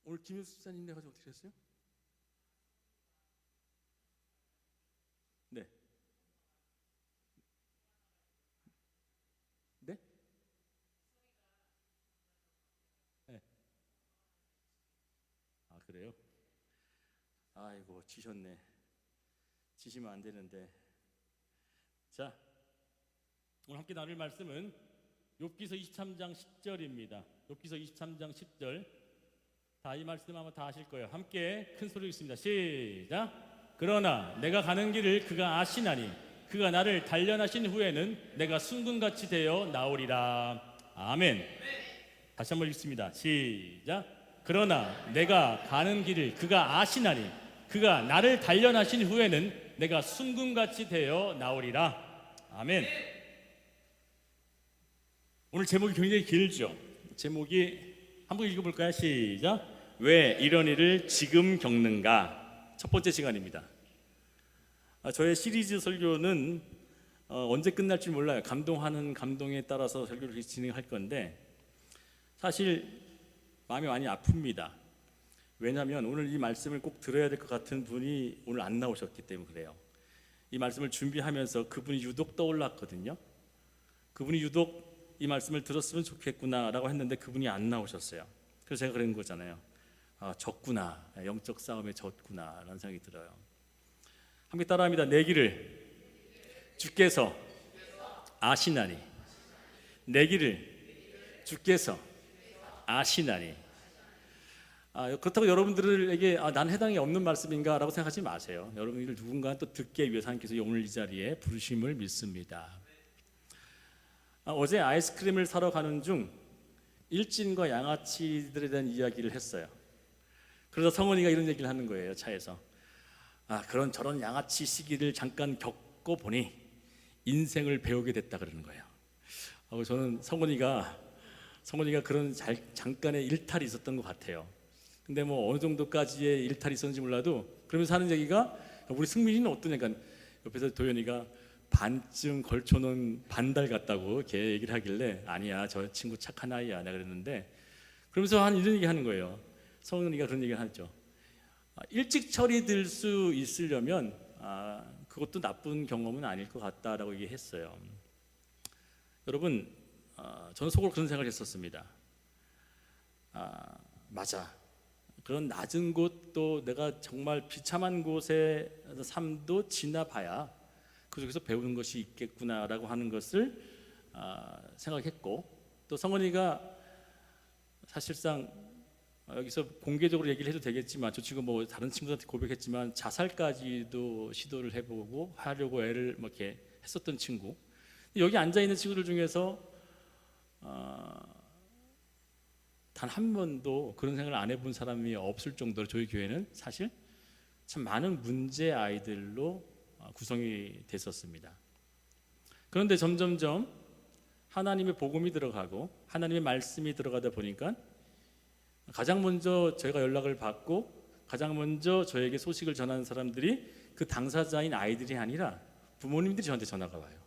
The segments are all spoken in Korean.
오늘 김효수 집사님 내가지고 어떻게 했어요? 네. 네? 네. 아, 그래요? 아이고, 지셨네. 지시면 안 되는데. 자, 오늘 함께 나눌 말씀은 욥기서 23장 10절입니다. 욥기서 23장 10절. 다 이 말씀 아마 다 아실 거예요. 함께 큰 소리로 읽습니다. 시작. 그러나 내가 가는 길을 그가 아시나니 그가 나를 단련하신 후에는 내가 순금같이 되어 나오리라. 아멘. 다시 한번 읽습니다. 시작. 그러나 내가 가는 길을 그가 아시나니 그가 나를 단련하신 후에는 내가 순금같이 되어 나오리라. 아멘. 오늘 제목이 굉장히 길죠. 제목이 한번 읽어볼까요? 시작. 왜 이런 일을 지금 겪는가? 첫 번째 시간입니다. 저의 시리즈 설교는 언제 끝날지 몰라요. 감동하는 감동에 따라서 설교를 진행할 건데 사실 마음이 많이 아픕니다. 왜냐하면 오늘 이 말씀을 꼭 들어야 될 것 같은 분이 오늘 안 나오셨기 때문에 그래요. 이 말씀을 준비하면서 그분이 유독 떠올랐거든요. 그분이 유독 이 말씀을 들었으면 좋겠구나라고 했는데 그분이 안 나오셨어요. 그래서 제가 그런 거잖아요. 졌구나, 영적 싸움에 졌구나 라는 생각이 들어요. 함께 따라합니다. 내 길을 주께서 아시나니, 내 길을 주께서 아시나니. 그렇다고 여러분들에게 난 해당이 없는 말씀인가 라고 생각하지 마세요. 여러분들 누군가 또 듣기 위해서 하나님께서 오늘 이 자리에 부르심을 믿습니다. 어제 아이스크림을 사러 가는 중 일진과 양아치들에 대한 이야기를 했어요. 그래서 성원이가 이런 얘기를 하는 거예요. 차에서 그런 저런 양아치 시기를 잠깐 겪어보니 인생을 배우게 됐다 그러는 거예요. 저는 성원이가 그런 잠깐의 일탈이 있었던 것 같아요. 근데 뭐 어느 정도까지의 일탈이 있었는지 몰라도 그러면서 하는 얘기가 우리 승민이는 어떠냐니까 옆에서 도현이가 반쯤 걸쳐놓은 반달 같다고 걔 얘기를 하길래 아니야 저 친구 착한 아이야 내가 그랬는데 그러면서 이런 얘기 하는 거예요. 성은이가 그런 얘기를 하죠. 일찍 처리될 수 있으려면 그것도 나쁜 경험은 아닐 것 같다라고 얘기했어요. 여러분 저는 속으로 그런 생각을 했었습니다. 맞아. 그런 낮은 곳도 내가 정말 비참한 곳의 삶도 지나봐야 그 속에서 배우는 것이 있겠구나라고 하는 것을 생각했고 또 성원이가 사실상 여기서 공개적으로 얘기를 해도 되겠지만 저 지금 뭐 다른 친구들한테 고백했지만 자살까지도 시도를 해보고 하려고 애를 뭐 이렇게 했었던 친구. 여기 앉아 있는 친구들 중에서 단 한 번도 그런 생각을 안 해본 사람이 없을 정도로 저희 교회는 사실 참 많은 문제 아이들로 구성이 됐었습니다. 그런데 점점점 하나님의 복음이 들어가고 하나님의 말씀이 들어가다 보니까 가장 먼저 저희가 연락을 받고 가장 먼저 저에게 소식을 전하는 사람들이 그 당사자인 아이들이 아니라 부모님들이 저한테 전화가 와요.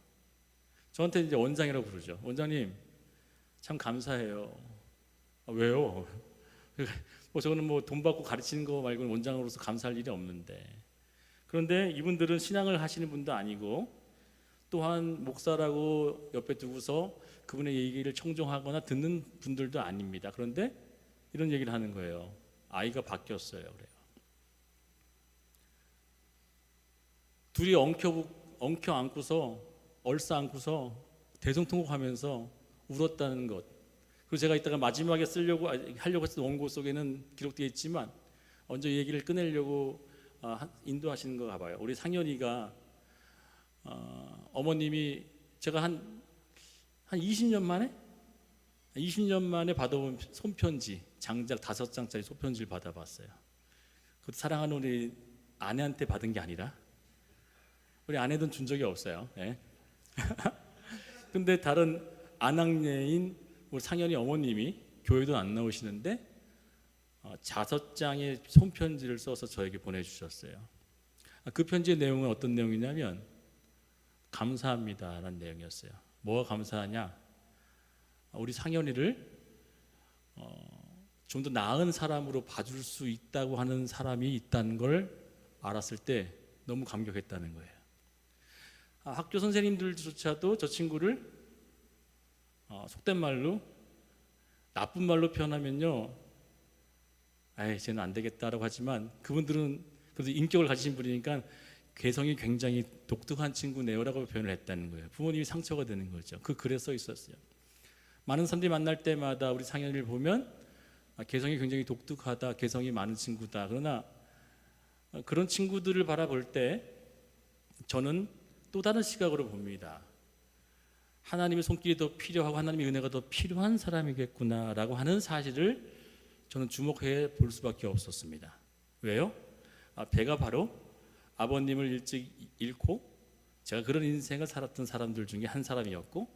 저한테 이제 원장이라고 부르죠. 원장님 참 감사해요. 왜요? 저는 뭐 돈 받고 가르치는 거 말고는 원장으로서 감사할 일이 없는데. 그런데 이분들은 신앙을 하시는 분도 아니고 또한 목사라고 옆에 두고서 그분의 얘기를 청종하거나 듣는 분들도 아닙니다. 그런데 이런 얘기를 하는 거예요. 아이가 바뀌었어요. 그래요. 둘이 엉켜 안고서 얼싸 안고서 대성통곡하면서 울었다는 것. 그리고 제가 이따가 마지막에 하려고 했던 원고 속에는 기록되어 있지만 먼저 이 얘기를 꺼내려고 인도하시는 거 봐요. 우리 상현이가 어머님이 제가 한 20년 만에 받아온 손편지 장작 5장짜리 손편지를 받아봤어요. 그것도 사랑하는 우리 아내한테 받은 게 아니라 우리 아내는 준 적이 없어요. 네. 근데 다른 아낙네인 우리 상현이 어머님이 교회도 안 나오시는데 5장의 손편지를 써서 저에게 보내주셨어요. 그 편지의 내용은 어떤 내용이냐면 감사합니다라는 내용이었어요. 뭐가 감사하냐? 우리 상현이를 좀 더 나은 사람으로 봐줄 수 있다고 하는 사람이 있다는 걸 알았을 때 너무 감격했다는 거예요. 학교 선생님들조차도 저 친구를 속된 말로, 나쁜 말로 표현하면요, 아이 쟤는 안 되겠다라고 하지만 그분들은 그래도 인격을 가지신 분이니까 개성이 굉장히 독특한 친구네요라고 표현을 했다는 거예요. 부모님이 상처가 되는 거죠. 그 글에 써 있었어요. 많은 사람들이 만날 때마다 우리 상현이를 보면 개성이 굉장히 독특하다, 개성이 많은 친구다. 그러나 그런 친구들을 바라볼 때 저는 또 다른 시각으로 봅니다. 하나님의 손길이 더 필요하고 하나님의 은혜가 더 필요한 사람이겠구나라고 하는 사실을 저는 주목해 볼 수밖에 없었습니다. 왜요? 배가 바로 아버님을 일찍 잃고 제가 그런 인생을 살았던 사람들 중에 한 사람이었고,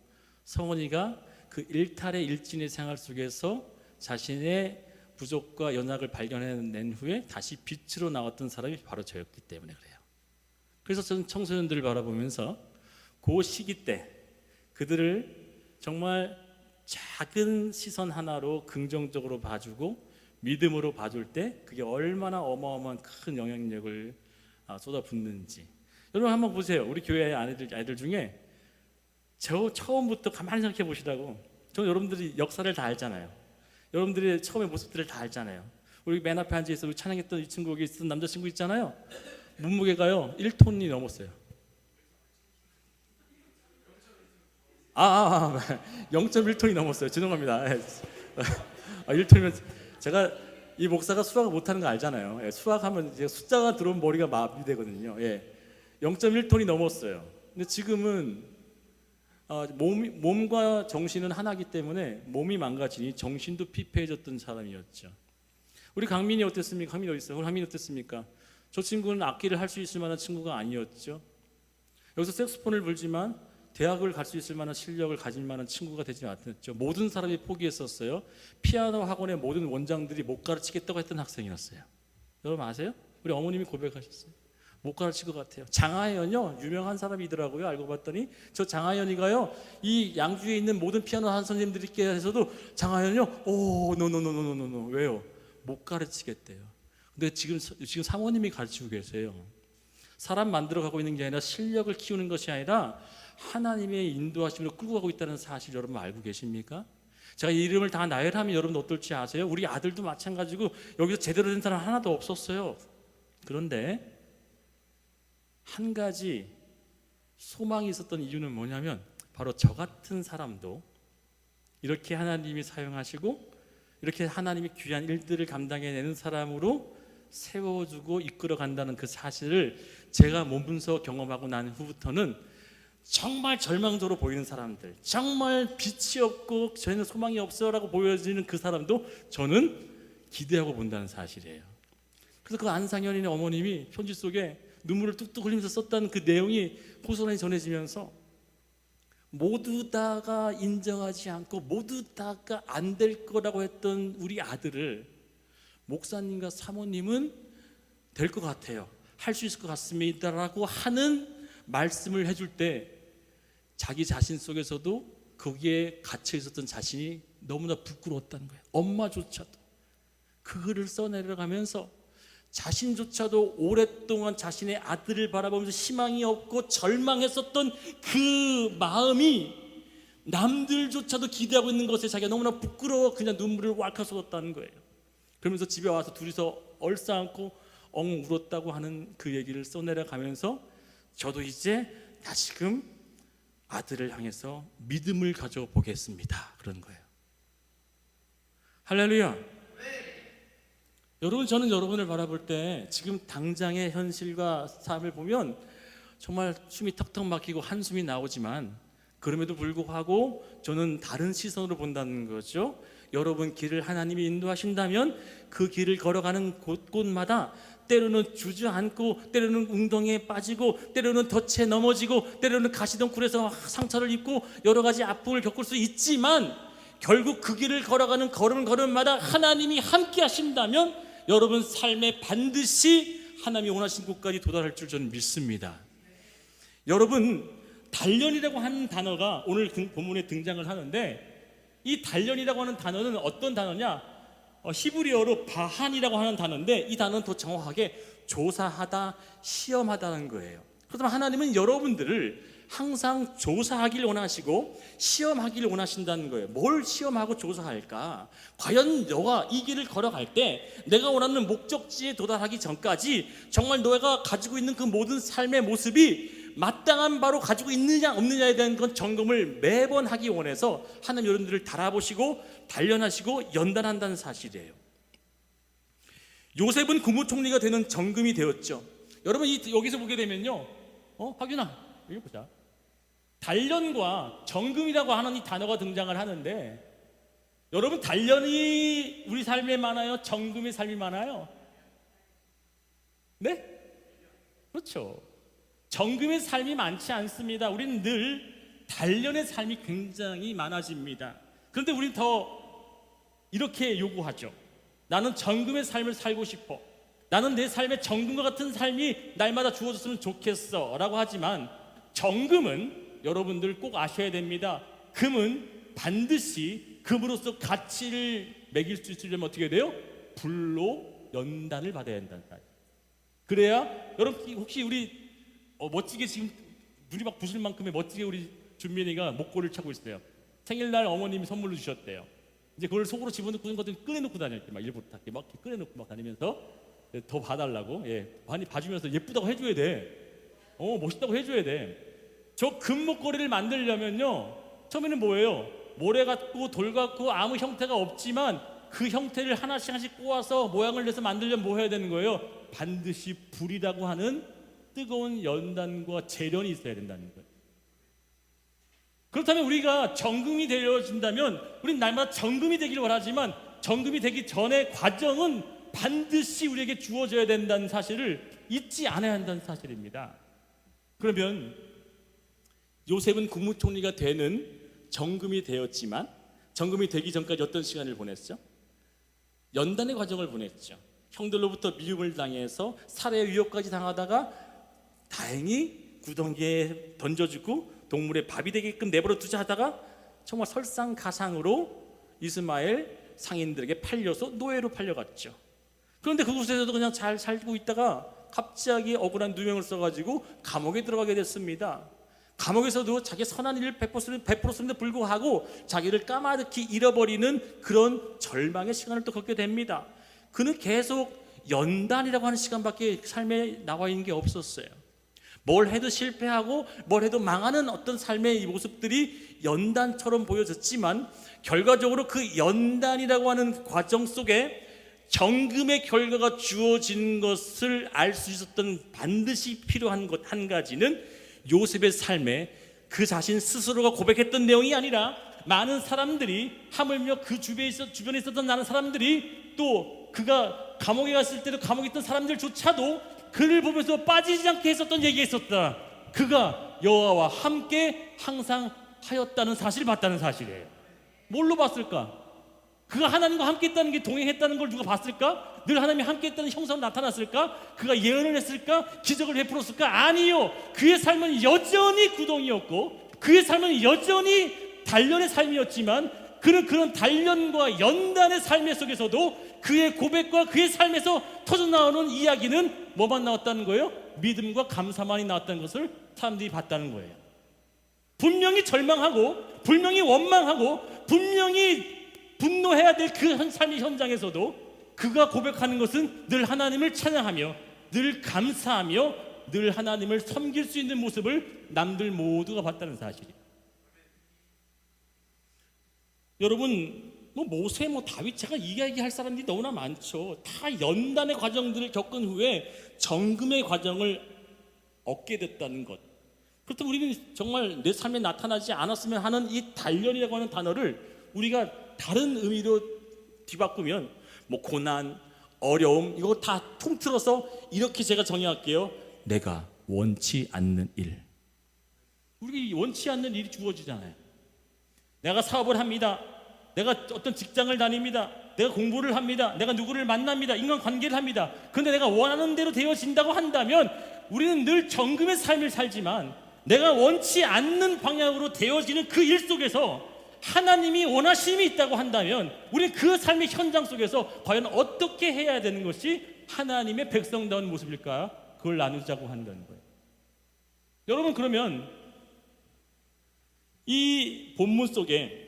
성원이가 그 일탈의 일진의 생활 속에서 자신의 부족과 연약을 발견해낸 후에 다시 빛으로 나왔던 사람이 바로 저였기 때문에 그래요. 그래서 저는 청소년들을 바라보면서 그 시기 때 그들을 정말 작은 시선 하나로 긍정적으로 봐주고 믿음으로 봐줄 때 그게 얼마나 어마어마한 큰 영향력을 쏟아붓는지. 여러분 한번 보세요. 우리 교회 아이들 중에 저 처음부터 가만히 생각해 보시라고. 저는 여러분들이 역사를 다 알잖아요. 여러분들의 처음의 모습들을 다 알잖아요. 우리 맨 앞에 앉아있어 우리 찬양했던 이 친구, 여기 있던 남자친구 있잖아요. 몸무게가요 1톤이 넘었어요. 0.1톤이 넘었어요. 죄송합니다. 1톤이면 제가 이 목사가 수학을 못하는 거 알잖아요. 수학하면 이제 숫자가 들어오면 머리가 마비되거든요. 0.1톤이 넘었어요. 근데 지금은 몸과 정신은 하나이기 때문에 몸이 망가지니 정신도 피폐해졌던 사람이었죠. 우리 강민이 어땠습니까? 강민이 어디 있어요? 우리 강민이 어땠습니까? 저 친구는 악기를 할 수 있을 만한 친구가 아니었죠. 여기서 색소폰을 불지만 대학을 갈 수 있을 만한 실력을 가질 만한 친구가 되지 않았죠. 모든 사람이 포기했었어요. 피아노 학원의 모든 원장들이 못 가르치겠다고 했던 학생이었어요. 여러분 아세요? 우리 어머님이 고백하셨어요. 못 가르칠 것 같아요. 장하연이요, 유명한 사람이더라고요. 알고 봤더니 저 장하연이가요, 이 양주에 있는 모든 피아노 한 선생님들께서도 장하연이요, 노노노노노노. 왜요? 못 가르치겠대요. 근데 지금 사모님이 가르치고 계세요. 사람 만들어가고 있는 게 아니라 실력을 키우는 것이 아니라 하나님의 인도하심으로 끌고 가고 있다는 사실 여러분 알고 계십니까? 제가 이 이름을 다 나열하면 여러분 어떨지 아세요? 우리 아들도 마찬가지고 여기서 제대로 된 사람 하나도 없었어요. 그런데 한 가지 소망이 있었던 이유는 뭐냐면 바로 저 같은 사람도 이렇게 하나님이 사용하시고 이렇게 하나님이 귀한 일들을 감당해내는 사람으로 세워주고 이끌어간다는 그 사실을 제가 몸소 경험하고 난 후부터는 정말 절망적으로 보이는 사람들, 정말 빛이 없고 저희는 소망이 없어라고 보여지는 그 사람도 저는 기대하고 본다는 사실이에요. 그래서 그 안상현이네 어머님이 편지 속에 눈물을 뚝뚝 흘리면서 썼다는 그 내용이 고스란히 전해지면서 모두 다가 인정하지 않고 모두 다가 안 될 거라고 했던 우리 아들을 목사님과 사모님은 될 것 같아요, 할 수 있을 것 같습니다 라고 하는 말씀을 해줄 때 자기 자신 속에서도 거기에 갇혀 있었던 자신이 너무나 부끄러웠다는 거예요. 엄마조차도 그 글을 써내려가면서 자신조차도 오랫동안 자신의 아들을 바라보면서 희망이 없고 절망했었던 그 마음이 남들조차도 기대하고 있는 것에 자기가 너무나 부끄러워 그냥 눈물을 왈칵 쏟았다는 거예요. 그러면서 집에 와서 둘이서 얼싸안고 엉 울었다고 하는 그 얘기를 써내려가면서 저도 이제 다시금 아들을 향해서 믿음을 가져보겠습니다, 그런 거예요. 할렐루야. 여러분, 저는 여러분을 바라볼 때 지금 당장의 현실과 삶을 보면 정말 숨이 턱턱 막히고 한숨이 나오지만 그럼에도 불구하고 저는 다른 시선으로 본다는 거죠. 여러분 길을 하나님이 인도하신다면 그 길을 걸어가는 곳곳마다 때로는 주저앉고 때로는 웅덩이에 빠지고 때로는 덫에 넘어지고 때로는 가시덩굴에서 상처를 입고 여러 가지 아픔을 겪을 수 있지만 결국 그 길을 걸어가는 걸음걸음마다 하나님이 함께 하신다면 여러분 삶에 반드시 하나님이 원하신 곳까지 도달할 줄 저는 믿습니다. 여러분, 단련이라고 하는 단어가 오늘 본문에 등장을 하는데 이 단련이라고 하는 단어는 어떤 단어냐? 히브리어로 바한이라고 하는 단어인데, 이 단어는 더 정확하게 조사하다, 시험하다는 거예요. 그렇다면 하나님은 여러분들을 항상 조사하길 원하시고 시험하길 원하신다는 거예요. 뭘 시험하고 조사할까? 과연 너가 이 길을 걸어갈 때 내가 원하는 목적지에 도달하기 전까지 정말 너가 가지고 있는 그 모든 삶의 모습이 마땅한 바로 가지고 있느냐 없느냐에 대한 건 점검을 매번 하기 원해서 하나님 여러분들을 달아보시고 단련하시고 연단한다는 사실이에요. 요셉은 국무총리가 되는 정금이 되었죠. 여러분 여기서 보게 되면요, 박윤아 여기 보자. 단련과 정금이라고 하는 이 단어가 등장을 하는데, 여러분 단련이 우리 삶에 많아요? 정금의 삶이 많아요? 네? 그렇죠. 정금의 삶이 많지 않습니다. 우리는 늘 단련의 삶이 굉장히 많아집니다. 그런데 우리는 더 이렇게 요구하죠. 나는 정금의 삶을 살고 싶어. 나는 내 삶에 정금과 같은 삶이 날마다 주어졌으면 좋겠어 라고 하지만, 정금은 여러분들 꼭 아셔야 됩니다. 금은 반드시 금으로서 가치를 매길 수 있으려면 어떻게 돼요? 불로 연단을 받아야 한다는 사실. 그래야 여러분 혹시 우리 멋지게 지금 눈이 막 부실 만큼의 멋지게 우리 준민이가 목걸이를 차고 있어요. 생일날 어머님이 선물로 주셨대요. 이제 그걸 속으로 집어넣고 것들 꺼내놓고 다닐 때 막 일부러 막 꺼내놓고 막 다니면서 더 봐달라고, 많이 봐주면서 예쁘다고 해줘야 돼. 멋있다고 해줘야 돼. 저 금목걸이를 만들려면요, 처음에는 뭐예요? 모래 같고 돌 같고 아무 형태가 없지만 그 형태를 하나씩 꼬아서 모양을 내서 만들려면 뭐 해야 되는 거예요? 반드시 불이라고 하는 뜨거운 연단과 재련이 있어야 된다는 거예요. 그렇다면 우리가 정금이 되어진다면 우리는 날마다 정금이 되기를 원하지만, 정금이 되기 전의 과정은 반드시 우리에게 주어져야 된다는 사실을 잊지 않아야 한다는 사실입니다. 그러면 요셉은 국무총리가 되는 정금이 되었지만, 정금이 되기 전까지 어떤 시간을 보냈죠? 연단의 과정을 보냈죠. 형들로부터 미움을 당해서 살해 위협까지 당하다가 다행히 구덩이에 던져주고 동물의 밥이 되게끔 내버려 두자 하다가 정말 설상가상으로 이스마엘 상인들에게 팔려서 노예로 팔려갔죠. 그런데 그곳에서도 그냥 잘 살고 있다가 갑자기 억울한 누명을 써가지고 감옥에 들어가게 됐습니다. 감옥에서도 자기 선한 일을 베풀었음에도 불구하고 자기를 까마득히 잃어버리는 그런 절망의 시간을 또 겪게 됩니다. 그는 계속 연단이라고 하는 시간밖에 삶에 나와 있는 게 없었어요. 뭘 해도 실패하고 뭘 해도 망하는 어떤 삶의 모습들이 연단처럼 보여졌지만, 결과적으로 그 연단이라고 하는 과정 속에 정금의 결과가 주어진 것을 알 수 있었던 반드시 필요한 것 한 가지는, 요셉의 삶에 그 자신 스스로가 고백했던 내용이 아니라 많은 사람들이, 하물며 그 주변에 있었던 많은 사람들이, 또 그가 감옥에 갔을 때도 감옥에 있던 사람들조차도 그를 보면서 빠지지 않게 했었던 얘기가 있었다. 그가 여호와와 함께 항상 하였다는 사실을 봤다는 사실이에요. 뭘로 봤을까? 그가 하나님과 함께 있다는 게 동행했다는 걸 누가 봤을까? 늘 하나님이 함께 있다는 형상으로 나타났을까? 그가 예언을 했을까? 기적을 베풀었을까? 아니요. 그의 삶은 여전히 구덩이였고 그의 삶은 여전히 단련의 삶이었지만, 그는 그런 단련과 연단의 삶 속에서도 그의 고백과 그의 삶에서 터져나오는 이야기는 뭐만 나왔다는 거예요? 믿음과 감사만이 나왔다는 것을 사람들이 봤다는 거예요. 분명히 절망하고 분명히 원망하고 분명히 분노해야 될 그 삶의 현장에서도 그가 고백하는 것은 늘 하나님을 찬양하며 늘 감사하며 늘 하나님을 섬길 수 있는 모습을 남들 모두가 봤다는 사실이에요. 여러분, 모세, 다윗, 제가 이야기할 사람들이 너무나 많죠. 다 연단의 과정들을 겪은 후에 정금의 과정을 얻게 됐다는 것. 그렇다면 우리는 정말 내 삶에 나타나지 않았으면 하는 이 단련이라고 하는 단어를 우리가 다른 의미로 뒤바꾸면 고난, 어려움, 이거 다 통틀어서 이렇게 제가 정의할게요. 내가 원치 않는 일. 우리 원치 않는 일이 주어지잖아요. 내가 사업을 합니다. 내가 어떤 직장을 다닙니다. 내가 공부를 합니다. 내가 누구를 만납니다. 인간관계를 합니다. 그런데 내가 원하는 대로 되어진다고 한다면 우리는 늘 정금의 삶을 살지만, 내가 원치 않는 방향으로 되어지는 그 일 속에서 하나님이 원하심이 있다고 한다면 우리는 그 삶의 현장 속에서 과연 어떻게 해야 되는 것이 하나님의 백성다운 모습일까? 그걸 나누자고 한다는 거예요. 여러분, 그러면 이 본문 속에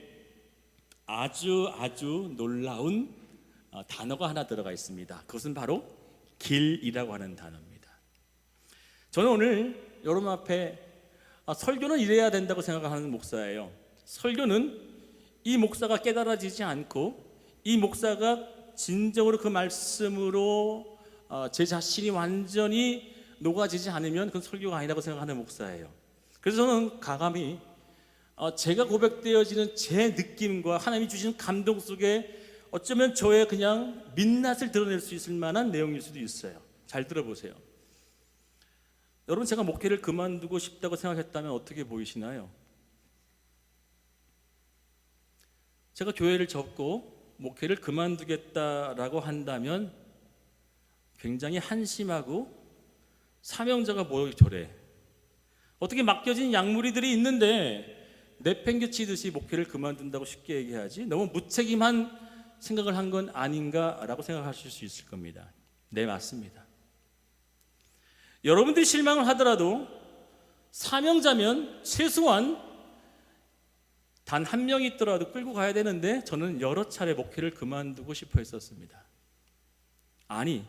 아주 놀라운 단어가 하나 들어가 있습니다. 그것은 바로 길이라고 하는 단어입니다. 저는 오늘 여러분 앞에 설교는 이래야 된다고 생각하는 목사예요. 설교는 이 목사가 깨달아지지 않고 이 목사가 진정으로 그 말씀으로 제 자신이 완전히 녹아지지 않으면 그건 설교가 아니라고 생각하는 목사예요. 그래서 저는 가감히 제가 고백되어지는 제 느낌과 하나님이 주시는 감동 속에 어쩌면 저의 그냥 민낯을 드러낼 수 있을 만한 내용일 수도 있어요. 잘 들어보세요. 여러분, 제가 목회를 그만두고 싶다고 생각했다면 어떻게 보이시나요? 제가 교회를 접고 목회를 그만두겠다라고 한다면 굉장히 한심하고 사명자가 뭐 저래, 어떻게 맡겨진 약무리들이 있는데 내팽개치듯이 목회를 그만둔다고 쉽게 얘기하지? 너무 무책임한 생각을 한 건 아닌가라고 생각하실 수 있을 겁니다. 네, 맞습니다. 여러분들이 실망을 하더라도 사명자면 최소한 단 한 명이 있더라도 끌고 가야 되는데 저는 여러 차례 목회를 그만두고 싶어 했었습니다. 아니,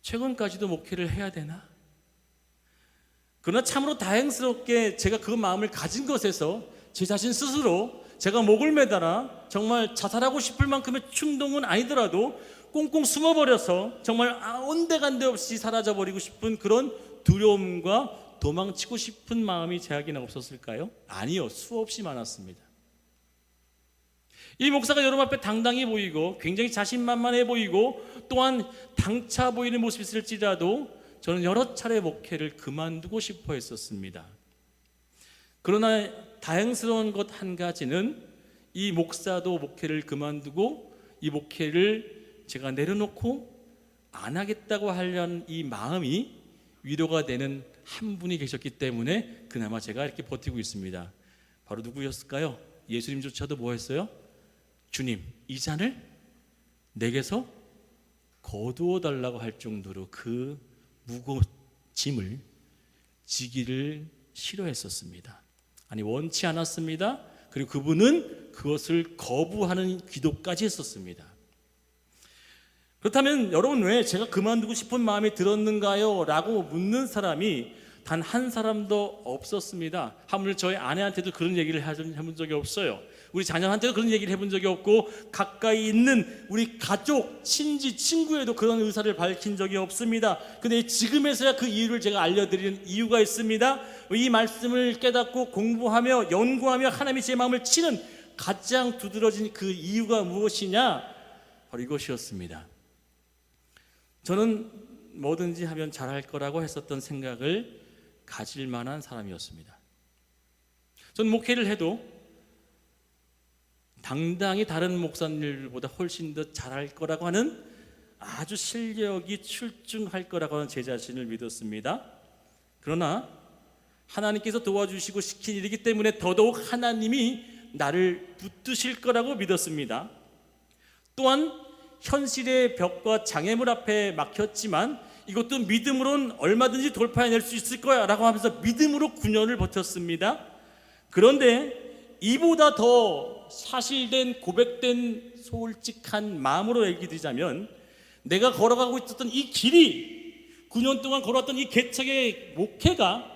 최근까지도 목회를 해야 되나? 그러나 참으로 다행스럽게 제가 그 마음을 가진 것에서 제 자신 스스로 제가 목을 매달아 정말 자살하고 싶을 만큼의 충동은 아니더라도 꽁꽁 숨어버려서 정말 온데간데 없이 사라져버리고 싶은 그런 두려움과 도망치고 싶은 마음이 제게는 없었을까요? 아니요, 수없이 많았습니다. 이 목사가 여러분 앞에 당당해 보이고 굉장히 자신만만해 보이고 또한 당차 보이는 모습이 있을지라도 저는 여러 차례 목회를 그만두고 싶어 했었습니다. 그러나 다행스러운 것 한 가지는 이 목사도 목회를 그만두고 이 목회를 제가 내려놓고 안 하겠다고 하려는 이 마음이 위로가 되는 한 분이 계셨기 때문에 그나마 제가 이렇게 버티고 있습니다. 바로 누구였을까요? 예수님조차도 뭐 했어요? 주님, 이 잔을 내게서 거두어 달라고 할 정도로 그 무거운 짐을 지기를 싫어했었습니다. 아니, 원치 않았습니다. 그리고 그분은 그것을 거부하는 기도까지 했었습니다. 그렇다면 여러분, 왜 제가 그만두고 싶은 마음이 들었는가요? 라고 묻는 사람이 단 한 사람도 없었습니다. 하물며 저희 아내한테도 그런 얘기를 해본 적이 없어요. 우리 자녀한테도 그런 얘기를 해본 적이 없고 가까이 있는 우리 가족, 친지, 친구에도 그런 의사를 밝힌 적이 없습니다. 근데 지금에서야 그 이유를 제가 알려드리는 이유가 있습니다. 이 말씀을 깨닫고 공부하며 연구하며 하나님이 제 마음을 치는 가장 두드러진 그 이유가 무엇이냐? 바로 이것이었습니다. 저는 뭐든지 하면 잘할 거라고 했었던 생각을 가질 만한 사람이었습니다. 저는 목회를 해도 당당히 다른 목사님들보다 훨씬 더 잘할 거라고 하는 아주 실력이 출중할 거라고 하는 제 자신을 믿었습니다. 그러나 하나님께서 도와주시고 시킨 일이기 때문에 더더욱 하나님이 나를 붙드실 거라고 믿었습니다. 또한 현실의 벽과 장애물 앞에 막혔지만 이것도 믿음으로는 얼마든지 돌파해낼 수 있을 거야 라고 하면서 믿음으로 9년을 버텼습니다. 그런데 이보다 더 사실된 고백된 솔직한 마음으로 얘기 드리자면 내가 걸어가고 있었던 이 길이 9년 동안 걸어왔던 이 개척의 목회가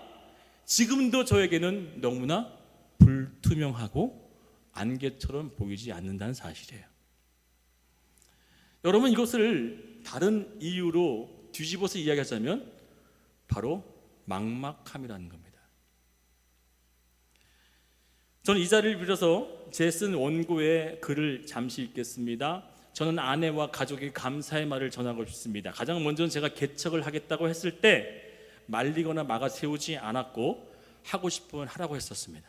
지금도 저에게는 너무나 불투명하고 안개처럼 보이지 않는다는 사실이에요. 여러분, 이것을 다른 이유로 뒤집어서 이야기하자면 바로 막막함이라는 겁니다. 저는 이 자리를 빌어서 제 쓴 원고의 글을 잠시 읽겠습니다. 저는 아내와 가족에게 감사의 말을 전하고 싶습니다. 가장 먼저는 제가 개척을 하겠다고 했을 때 말리거나 막아 세우지 않았고 하고 싶으면 하라고 했었습니다.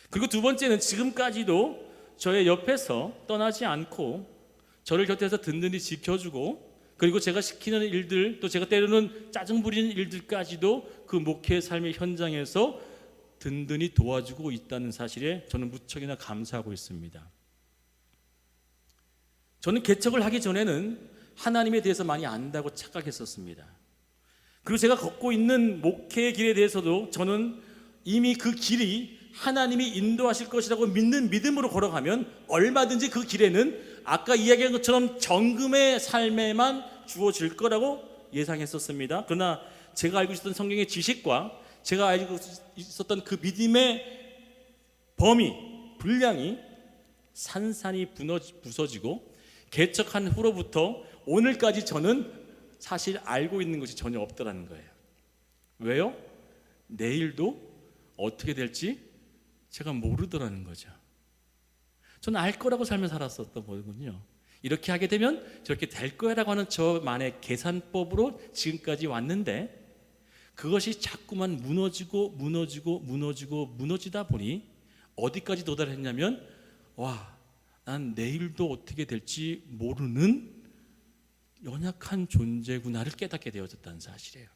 그리고 두 번째는 지금까지도 저의 옆에서 떠나지 않고 저를 곁에서 든든히 지켜주고 그리고 제가 시키는 일들 또 제가 때로는 짜증 부리는 일들까지도 그 목회의 삶의 현장에서 든든히 도와주고 있다는 사실에 저는 무척이나 감사하고 있습니다. 저는 개척을 하기 전에는 하나님에 대해서 많이 안다고 착각했었습니다. 그리고 제가 걷고 있는 목회의 길에 대해서도 저는 이미 그 길이 하나님이 인도하실 것이라고 믿는 믿음으로 걸어가면 얼마든지 그 길에는 아까 이야기한 것처럼 정금의 삶에만 주어질 거라고 예상했었습니다. 그러나 제가 알고 있었던 성경의 지식과 제가 알고 있었던 그 믿음의 범위, 분량이 산산이 부서지고 개척한 후로부터 오늘까지 저는 사실 알고 있는 것이 전혀 없더라는 거예요. 왜요? 내일도 어떻게 될지 제가 모르더라는 거죠. 저는 알 거라고 살며 살았었던 거군요. 이렇게 하게 되면 저렇게 될 거야라고 하는 저만의 계산법으로 지금까지 왔는데 그것이 자꾸만 무너지다 보니 어디까지 도달했냐면 난 내일도 어떻게 될지 모르는 연약한 존재구나를 깨닫게 되어졌다는 사실이에요.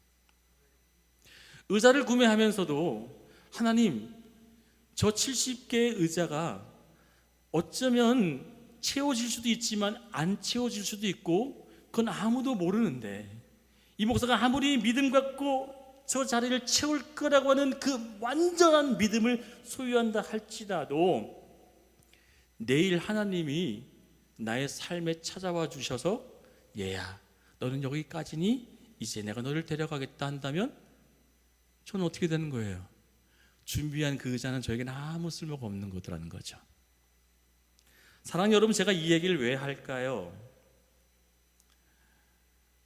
의자를 구매하면서도 하나님, 저 70개의 의자가 어쩌면 채워질 수도 있지만 안 채워질 수도 있고 그건 아무도 모르는데 이 목사가 아무리 믿음 갖고 저 자리를 채울 거라고 하는 그 완전한 믿음을 소유한다 할지라도 내일 하나님이 나의 삶에 찾아와 주셔서 얘야 너는 여기까지니 이제 내가 너를 데려가겠다 한다면 저는 어떻게 되는 거예요? 준비한 그 의자는 저에게는 아무 쓸모가 없는 거더라는 거죠. 사랑하는 여러분, 제가 이 얘기를 왜 할까요?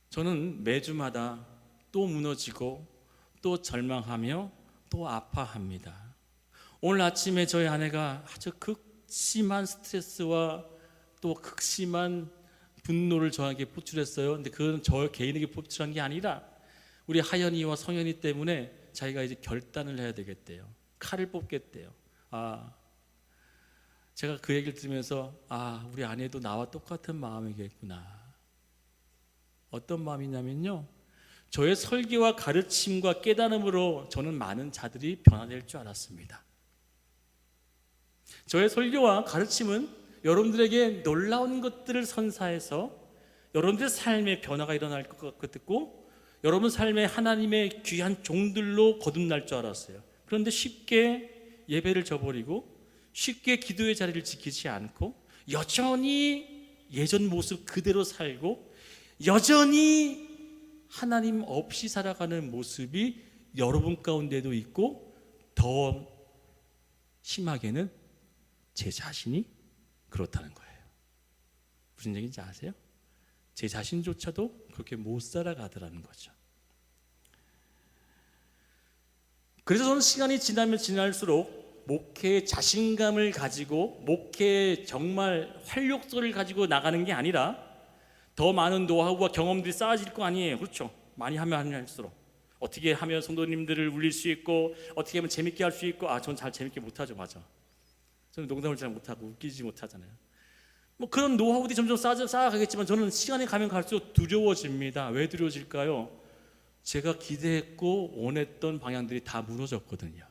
저는 매주마다 또 무너지고 또 절망하며 또 아파합니다. 오늘 아침에 저희 아내가 아주 극심한 스트레스와 또 극심한 분노를 저에게 포출했어요. 근데 그건 저 개인에게 포출한 게 아니라 우리 하연이와 성현이 때문에 자기가 이제 결단을 해야 되겠대요. 칼을 뽑겠대요. 제가 그 얘기를 들으면서 우리 아내도 나와 똑같은 마음이겠구나. 어떤 마음이냐면요, 저의 설교와 가르침과 깨달음으로 저는 많은 자들이 변화될 줄 알았습니다. 저의 설교와 가르침은 여러분들에게 놀라운 것들을 선사해서 여러분들의 삶에 변화가 일어날 것 같고 여러분 삶에 하나님의 귀한 종들로 거듭날 줄 알았어요. 그런데 쉽게 예배를 저버리고 쉽게 기도의 자리를 지키지 않고 여전히 예전 모습 그대로 살고 여전히 하나님 없이 살아가는 모습이 여러분 가운데도 있고 더 심하게는 제 자신이 그렇다는 거예요. 무슨 얘기인지 아세요? 제 자신조차도 그렇게 못 살아가더라는 거죠. 그래서 저는 시간이 지나면 지날수록 목회에 자신감을 가지고 목회에 정말 활력소를 가지고 나가는 게 아니라 더 많은 노하우와 경험들이 쌓아질 거 아니에요. 그렇죠? 많이 하면 할수록 어떻게 하면 성도님들을 울릴 수 있고 어떻게 하면 재밌게 할 수 있고 전 잘 재밌게 못하죠. 맞아. 저는 농담을 잘 못하고 웃기지 못하잖아요. 그런 노하우들이 점점 쌓아가겠지만 저는 시간이 가면 갈수록 두려워집니다. 왜 두려워질까요? 제가 기대했고 원했던 방향들이 다 무너졌거든요.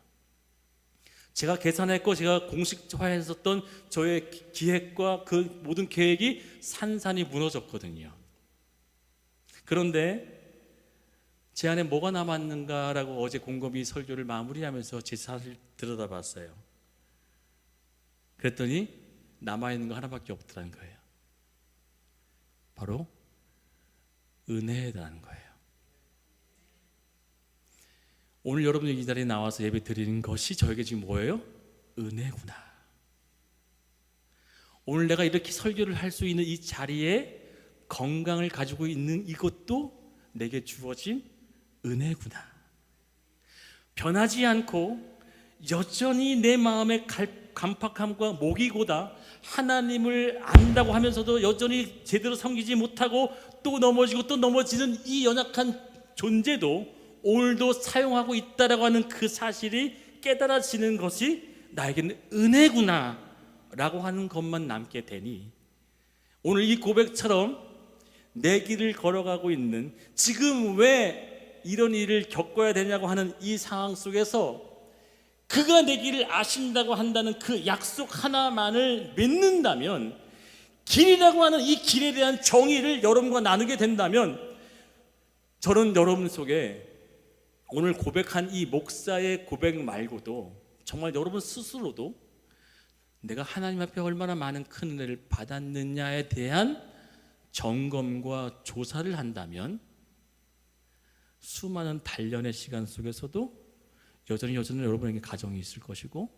제가 계산했고 제가 공식화했었던 저의 기획과 그 모든 계획이 산산이 무너졌거든요. 그런데 제 안에 뭐가 남았는가라고 어제 곰곰이 설교를 마무리하면서 제 자신을 들여다봤어요. 그랬더니 남아있는 거 하나밖에 없더라는 거예요. 바로 은혜라는 거예요. 오늘 여러분이 이 자리에 나와서 예배 드리는 것이 저에게 지금 뭐예요? 은혜구나. 오늘 내가 이렇게 설교를 할 수 있는 이 자리에 건강을 가지고 있는 이것도 내게 주어진 은혜구나. 변하지 않고 여전히 내 마음의 간팍함과 모기고다 하나님을 안다고 하면서도 여전히 제대로 섬기지 못하고 또 넘어지고 또 넘어지는 이 연약한 존재도 오늘도 사용하고 있다라고 하는 그 사실이 깨달아지는 것이 나에게는 은혜구나 라고 하는 것만 남게 되니 오늘 이 고백처럼 내 길을 걸어가고 있는 지금 왜 이런 일을 겪어야 되냐고 하는 이 상황 속에서 그가 내 길을 아신다고 한다는 그 약속 하나만을 믿는다면, 길이라고 하는 이 길에 대한 정의를 여러분과 나누게 된다면, 저는 여러분 속에 오늘 고백한 이 목사의 고백 말고도 정말 여러분 스스로도 내가 하나님 앞에 얼마나 많은 큰 은혜를 받았느냐에 대한 점검과 조사를 한다면, 수많은 단련의 시간 속에서도 여전히 여러분에게 가정이 있을 것이고,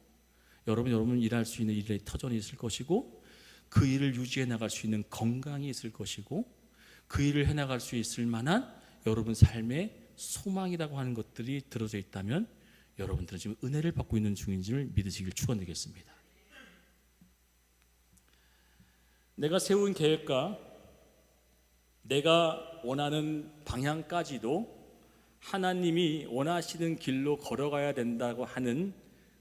여러분 일할 수 있는 일의 터전이 있을 것이고, 그 일을 유지해 나갈 수 있는 건강이 있을 것이고, 그 일을 해나갈 수 있을 만한 여러분 삶의 소망이라고 하는 것들이 들어져 있다면, 여러분들은 지금 은혜를 받고 있는 중인지를 믿으시길 축원드리겠습니다. 내가 세운 계획과 내가 원하는 방향까지도 하나님이 원하시는 길로 걸어가야 된다고 하는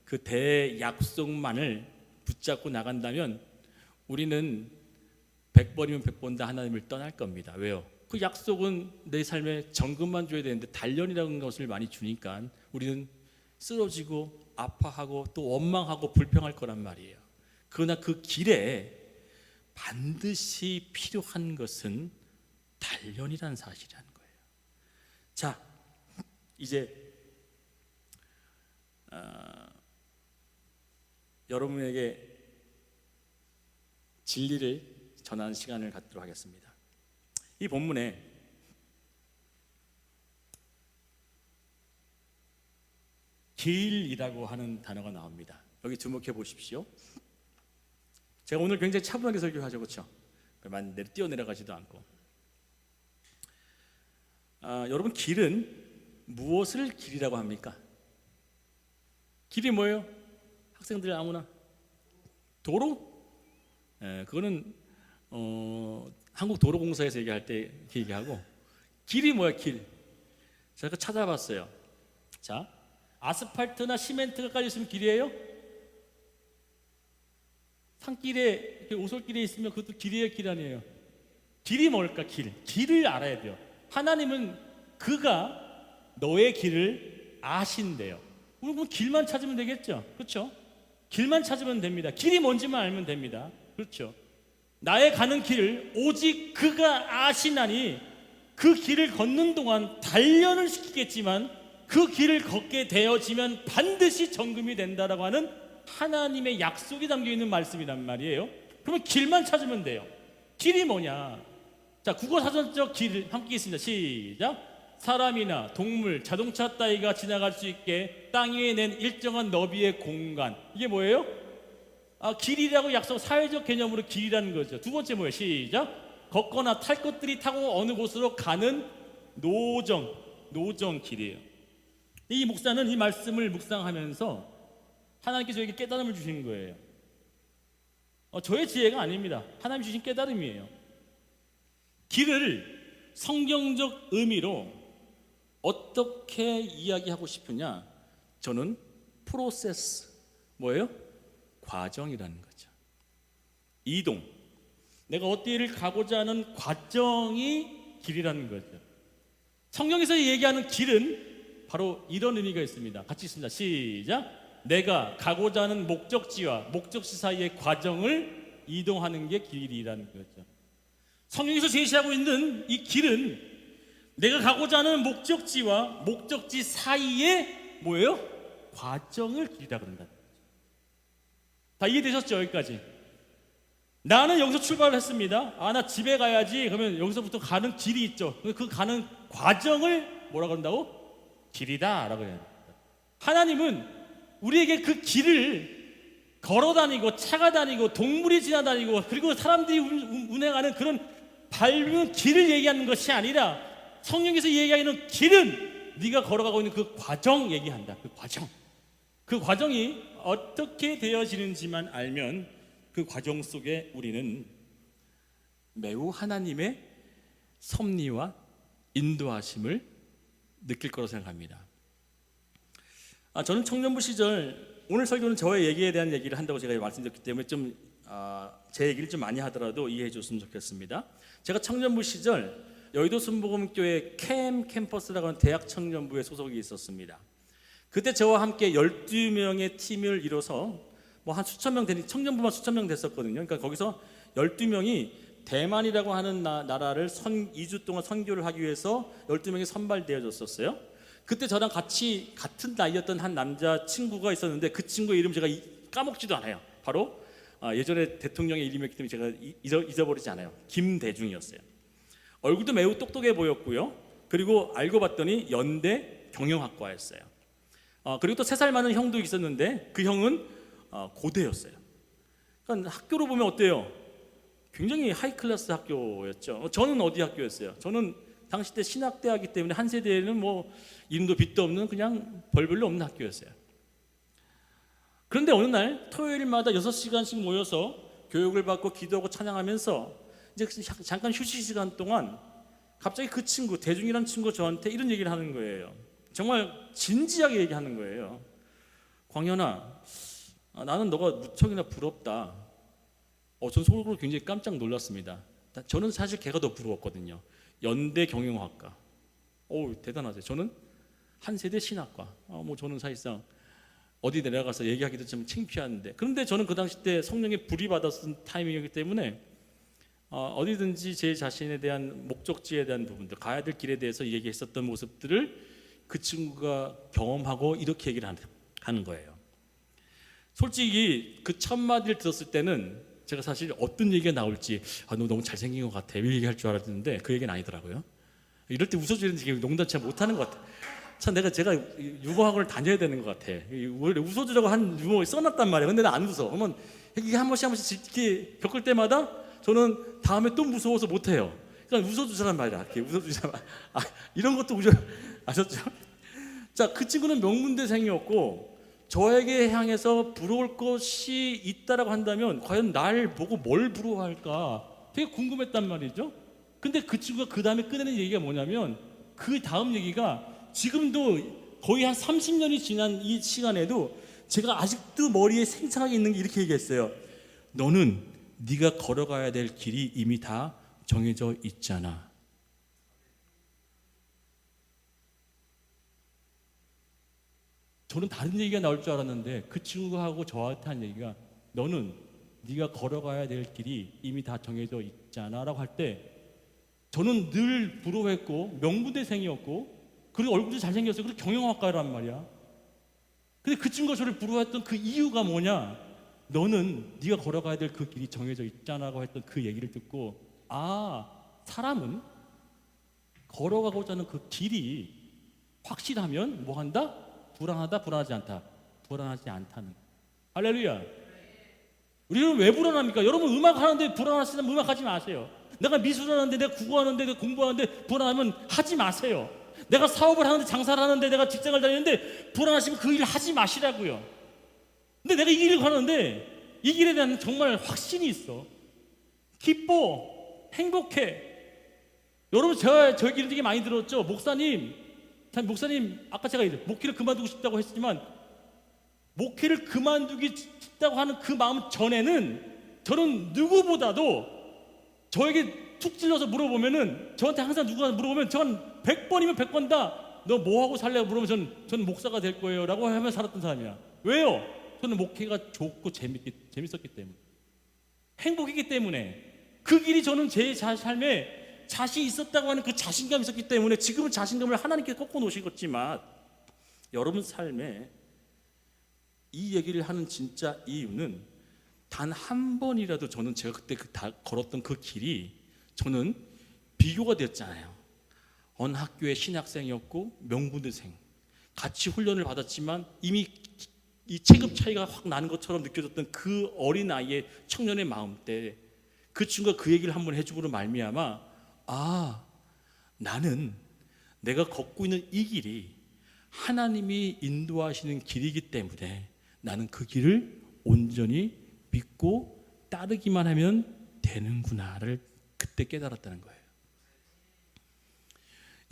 그 대약속만을 붙잡고 나간다면 우리는 100번이면 100번 다 하나님을 떠날 겁니다. 왜요? 그 약속은 내 삶에 정금만 줘야 되는데 단련이라는 것을 많이 주니까 우리는 쓰러지고 아파하고 또 원망하고 불평할 거란 말이에요. 그러나 그 길에 반드시 필요한 것은 단련이라는 사실이라는 거예요. 자, 이제 여러분에게 진리를 전하는 시간을 갖도록 하겠습니다. 이 본문에 길이라고 하는 단어가 나옵니다. 여기 주목해 보십시오. 제가 오늘 굉장히 차분하게 설교하죠, 그렇죠? 그만 뛰어내려가지도 않고. 여러분, 길은 무엇을 길이라고 합니까? 길이 뭐예요? 학생들 아무나 도로? 그거는 한국도로공사에서 얘기할 때 얘기하고, 길이 뭐야? 길. 제가 찾아봤어요. 자, 아스팔트나 시멘트가 깔려 있으면 길이에요? 산길에 오솔길에 있으면 그것도 길이에요, 길 아니에요? 길이 뭘까? 길을 알아야 돼요. 하나님은 그가 너의 길을 아신대요. 우리 그럼 길만 찾으면 되겠죠, 그렇죠? 길만 찾으면 됩니다. 길이 뭔지만 알면 됩니다, 그렇죠? 나의 가는 길을 오직 그가 아시나니 그 길을 걷는 동안 단련을 시키겠지만 그 길을 걷게 되어지면 반드시 정금이 된다라고 하는 하나님의 약속이 담겨있는 말씀이란 말이에요. 그러면 길만 찾으면 돼요. 길이 뭐냐? 자, 국어사전적 길을 함께 있습니다. 시작. 사람이나 동물, 자동차 따위가 지나갈 수 있게 땅 위에 낸 일정한 너비의 공간. 이게 뭐예요? 길이라고 약속, 사회적 개념으로 길이라는 거죠. 두 번째 뭐예요? 시작. 걷거나 탈 것들이 타고 어느 곳으로 가는 노정 길이에요. 이 목사는 이 말씀을 묵상하면서 하나님께서 저에게 깨달음을 주시는 거예요. 저의 지혜가 아닙니다. 하나님 주신 깨달음이에요. 길을 성경적 의미로 어떻게 이야기하고 싶으냐? 저는 프로세스, 뭐예요? 과정이라는 거죠. 이동, 내가 어디를 가고자 하는 과정이 길이라는 거죠. 성경에서 얘기하는 길은 바로 이런 의미가 있습니다. 같이 있습니다. 시작. 내가 가고자 하는 목적지와 목적지 사이의 과정을 이동하는 게 길이라는 거죠. 성경에서 제시하고 있는 이 길은 내가 가고자 하는 목적지와 목적지 사이의 뭐예요? 과정을 길이라고 한다. 다 이해되셨죠? 여기까지. 나는 여기서 출발을 했습니다. 나 집에 가야지. 그러면 여기서부터 가는 길이 있죠. 그 가는 과정을 뭐라고 한다고? 길이다 라고 해요. 하나님은 우리에게 그 길을 걸어다니고 차가 다니고 동물이 지나다니고 그리고 사람들이 운행하는 그런 밟는 길을 얘기하는 것이 아니라 성경에서 얘기하는 길은 네가 걸어가고 있는 그 과정 얘기한다. 그 과정이 어떻게 되어지는지만 알면 그 과정 속에 우리는 매우 하나님의 섭리와 인도하심을 느낄 거라고 생각합니다. 저는 청년부 시절, 오늘 설교는 저의 얘기에 대한 얘기를 한다고 제가 말씀드렸기 때문에 좀 제 얘기를 좀 많이 하더라도 이해해 줬으면 좋겠습니다. 제가 청년부 시절 여의도 순복음교회 캠퍼스라고 하는 대학 청년부에 소속이 있었습니다. 그때 저와 함께 12명의 팀을 이뤄서 뭐 한 수천 명 되는, 청년부만 수천 명 됐었거든요. 그러니까 거기서 12명이 대만이라고 하는 나라를 2주 동안 선교를 하기 위해서 12명이 선발되어졌었어요. 그때 저랑 같이 같은 나이였던 한 남자 친구가 있었는데 그 친구의 이름 제가 까먹지도 않아요. 바로 예전에 대통령의 이름이었기 때문에 제가 잊어버리지 않아요. 김대중이었어요. 얼굴도 매우 똑똑해 보였고요. 그리고 알고 봤더니 연대 경영학과였어요. 그리고 또 3살 많은 형도 있었는데 그 형은 고대였어요. 그러니까 학교로 보면 어때요? 굉장히 하이클래스 학교였죠. 저는 어디 학교였어요? 저는 당시 때 신학대학이기 때문에 한 세대에는 뭐 이름도 빛도 없는 그냥 별별로 없는 학교였어요. 그런데 어느 날 토요일마다 6시간씩 모여서 교육을 받고 기도하고 찬양하면서 이제 잠깐 휴식 시간 동안 갑자기 그 친구, 대중이라는 친구가 저한테 이런 얘기를 하는 거예요. 정말 진지하게 얘기하는 거예요. 광현아, 나는 너가 무척이나 부럽다. 전 속으로 굉장히 깜짝 놀랐습니다. 저는 사실 걔가 더 부러웠거든요. 연대 경영학과. 대단하죠. 저는 한 세대 신학과. 뭐 저는 사실상 어디 내려가서 얘기하기도 좀 창피한데, 그런데 저는 그 당시 때 성령의 불이 받았던 타이밍이기 때문에 어디든지 제 자신에 대한 목적지에 대한 부분들, 가야 될 길에 대해서 얘기했었던 모습들을 그 친구가 경험하고 이렇게 얘기를 하는 거예요. 솔직히 그 첫 마디를 들었을 때는 제가 사실 어떤 얘기가 나올지 너 너무 잘생긴 것 같아 이 얘기할 줄 알았는데 그 얘기는 아니더라고요. 이럴 때 웃어주는데 농담 잘 못하는 것 같아. 참 제가 유머학원을 다녀야 되는 것 같아. 원래 웃어주려고 한 유머 써놨단 말이야. 근데 나 안 웃어. 그러면 이게 한 번씩 이렇게 겪을 때마다 저는 다음에 또 무서워서 못해요. 그러니까 웃어주자란 말이야. 이렇게 웃어주자. 이런 것도 아셨죠? 자, 그 친구는 명문대생이었고 저에게 향해서 부러울 것이 있다라고 한다면 과연 날 보고 뭘 부러워할까 되게 궁금했단 말이죠. 근데 그 친구가 그 다음에 꺼내는 얘기가 뭐냐면, 그 다음 얘기가 지금도 거의 한 30년이 지난 이 시간에도 제가 아직도 머리에 생생하게 있는 게 이렇게 얘기했어요. 너는 네가 걸어가야 될 길이 이미 다 정해져 있잖아. 저는 다른 얘기가 나올 줄 알았는데 그 친구가 하고 저한테 한 얘기가 너는 네가 걸어가야 될 길이 이미 다 정해져 있잖아 라고 할 때 저는 늘 부러워했고 명문대생이었고 그리고 얼굴도 잘생겼어요. 그리고 경영학과란 말이야. 근데 그 친구가 저를 부러워했던 그 이유가 뭐냐, 너는 네가 걸어가야 될 그 길이 정해져 있잖아 라고 했던 그 얘기를 듣고 사람은 걸어가고자 하는 그 길이 확실하면 뭐 한다? 불안하다, 불안하지 않다. 불안하지 않다는. 할렐루야. 우리는 왜 불안합니까? 여러분 음악 하는데 불안하시면 음악 하지 마세요. 내가 미술하는데, 내가 국어하는데, 내가 공부하는데 불안하면 하지 마세요. 내가 사업을 하는데, 장사를 하는데, 내가 직장을 다니는데 불안하시면 그 일 하지 마시라고요. 근데 내가 이 길을 가는데 이 길에 대한 정말 확신이 있어. 기뻐, 행복해. 여러분 저희 길 되게 많이 들었죠. 목사님 아까 제가 목회를 그만두고 싶다고 했지만 목회를 그만두기 싶다고 하는 그 마음 전에는 저는 누구보다도 저에게 툭 찔러서 물어보면은, 저한테 항상 누가 물어보면 전 100번이면 100번 다 너 뭐하고 살래? 물어보면 저는 목사가 될 거예요 라고 하며 살았던 사람이야. 왜요? 저는 목회가 좋고 재밌었기 때문에, 행복이기 때문에, 그 길이 저는 제 삶에 자신 있었다고 하는 그 자신감이 있었기 때문에 지금은 자신감을 하나님께 꺾어 놓으시겠지만, 여러분 삶에 이 얘기를 하는 진짜 이유는 단 한 번이라도 저는 제가 그때 걸었던 그 길이 저는 비교가 되었잖아요. 어느 학교의 신학생이었고 명문대생, 같이 훈련을 받았지만 이미 이 체급 차이가 확 나는 것처럼 느껴졌던 그 어린 나이의 청년의 마음때 그 친구가 그 얘기를 한번 해주고로 말미암아 나는 내가 걷고 있는 이 길이 하나님이 인도하시는 길이기 때문에 나는 그 길을 온전히 믿고 따르기만 하면 되는구나를 그때 깨달았다는 거예요.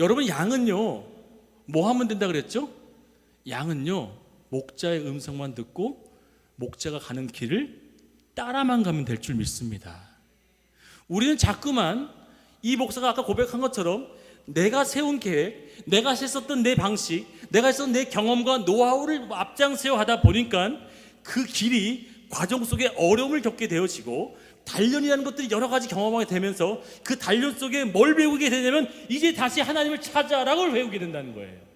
여러분, 양은요 뭐 하면 된다 그랬죠? 양은요 목자의 음성만 듣고 목자가 가는 길을 따라만 가면 될 줄 믿습니다. 우리는 자꾸만 이 목사가 아까 고백한 것처럼 내가 세운 계획, 내가 했었던 내 방식, 내가 했었던 내 경험과 노하우를 앞장세워 하다 보니까 그 길이 과정 속에 어려움을 겪게 되어지고 단련이라는 것들이 여러 가지 경험하게 되면서 그 단련 속에 뭘 배우게 되냐면 이제 다시 하나님을 찾아라고 배우게 된다는 거예요.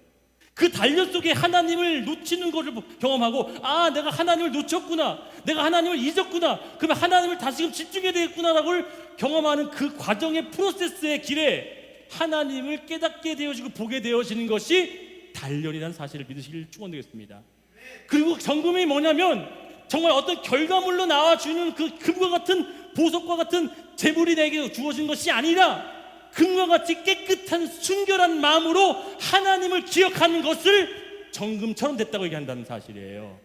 그 단련 속에 하나님을 놓치는 것을 경험하고, 아, 내가 하나님을 놓쳤구나, 내가 하나님을 잊었구나, 그러면 하나님을 다시금 집중해야 되겠구나라고 경험하는 그 과정의 프로세스의 길에 하나님을 깨닫게 되어지고 보게 되어지는 것이 단련이라는 사실을 믿으시길 축원드리겠습니다. 그리고 점검이 뭐냐면 정말 어떤 결과물로 나와주는 그 금과 같은 보석과 같은 재물이 내게 주어진 것이 아니라 금과 같이 깨끗한 순결한 마음으로 하나님을 기억하는 것을 정금처럼 됐다고 얘기한다는 사실이에요.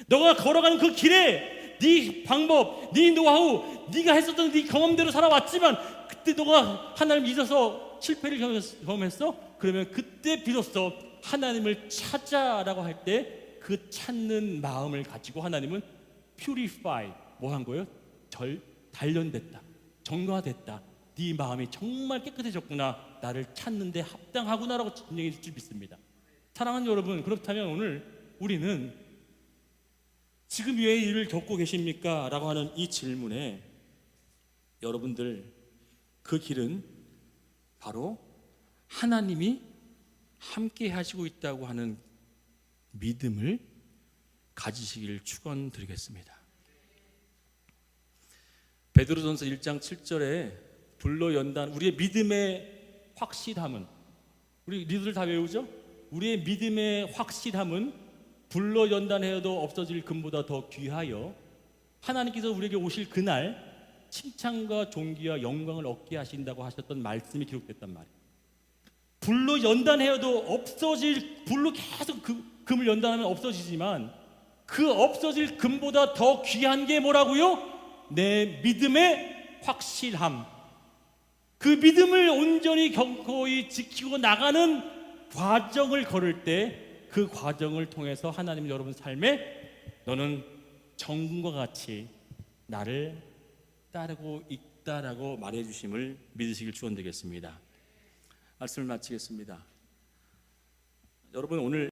너가 걸어가는 그 길에 네 방법, 네 노하우, 네가 했었던 네 경험대로 살아왔지만 그때 너가 하나님을 잊어서 실패를 경험했어? 그러면 그때 비로소 하나님을 찾아라고 할 때 그 찾는 마음을 가지고 하나님은 purify, 뭐 한 거예요? 단련됐다, 정화됐다, 네 마음이 정말 깨끗해졌구나, 나를 찾는데 합당하구나라고 진정해 줄 믿습니다. 사랑하는 여러분, 그렇다면 오늘 우리는 지금 왜 일을 겪고 계십니까? 라고 하는 이 질문에 여러분들, 그 길은 바로 하나님이 함께 하시고 있다고 하는 믿음을 가지시기를 축원드리겠습니다. 베드로전서 1장 7절에 불로 연단, 우리의 믿음의 확실함은, 우리 리더들 다 외우죠? 우리의 믿음의 확실함은 불로 연단해도 없어질 금보다 더 귀하여 하나님께서 우리에게 오실 그날 칭찬과 존귀와 영광을 얻게 하신다고 하셨던 말씀이 기록됐단 말이에요. 불로 연단해도 없어질, 불로 계속 금을 연단하면 없어지지만 그 없어질 금보다 더 귀한 게 뭐라고요? 내 믿음의 확실함. 그 믿음을 온전히 견고히 지키고 나가는 과정을 걸을 때 그 과정을 통해서 하나님 여러분 삶에 너는 정금과 같이 나를 따르고 있다라고 말해 주심을 믿으시길 축원드리겠습니다. 말씀을 마치겠습니다. 여러분, 오늘